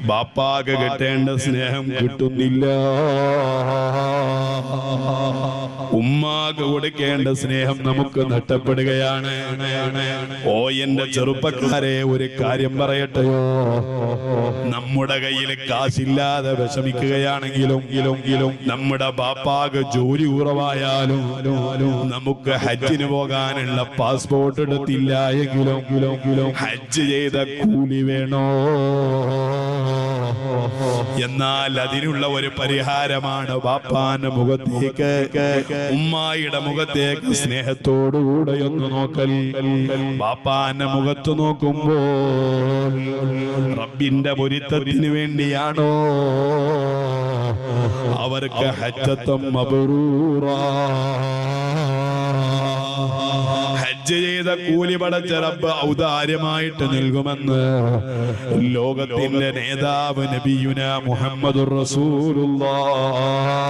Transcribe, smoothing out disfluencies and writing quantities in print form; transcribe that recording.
ബാപ്പാക്ക് കിട്ടേണ്ട സ്നേഹം കിട്ടുന്നില്ല, ഉമ്മാക്ക് കൊടുക്കേണ്ട സ്നേഹം നമുക്ക് നഷ്ടപ്പെടുകയാണ്. ഓ എന്റെ ചെറുപ്പക്കാരെ, ഒരു കാര്യം പറയട്ടെയോ, നമ്മുടെ കയ്യിൽ കാശില്ലാതെ വിഷമിക്കുകയാണെങ്കിലും നമ്മുടെ ബാപ്പാക്ക് ജോലി കുറവായാലും നമുക്ക് ഹജ്ജിന് പോകാനുള്ള പാസ്പോർട്ട് എടുത്തില്ല എങ്കിലും ഹജ്ജ് ചെയ്ത കൂലി വേണോ? എന്നാൽ അതിനുള്ള ഒരു പരിഹാരമാണ് ബാപ്പാന്റെ മുഖത്തേക്ക്, ഉമ്മായിയുടെ മുഖത്തേക്ക് സ്നേഹത്തോടുകൂടെ ഒന്ന് നോക്കൽ. ബാപ്പാന്റെ മുഖത്ത് നോക്കുമ്പോൾ റബ്ബിന്റെ പൊരുത്തത്തിന് വേണ്ടിയാണോ? അവർക്ക് ഹജ്ജത്തും മബ്റൂറാ, ഹജ്ജ് ചെയ്ത കൂലി പടച്ച റബ്ബ് ഔദാര്യമായിട്ട് നൽകുമെന്ന് ലോകത്തിന്റെ നേതാവ് നബിയുനാ മുഹമ്മദുർ റസൂലുള്ളാഹ്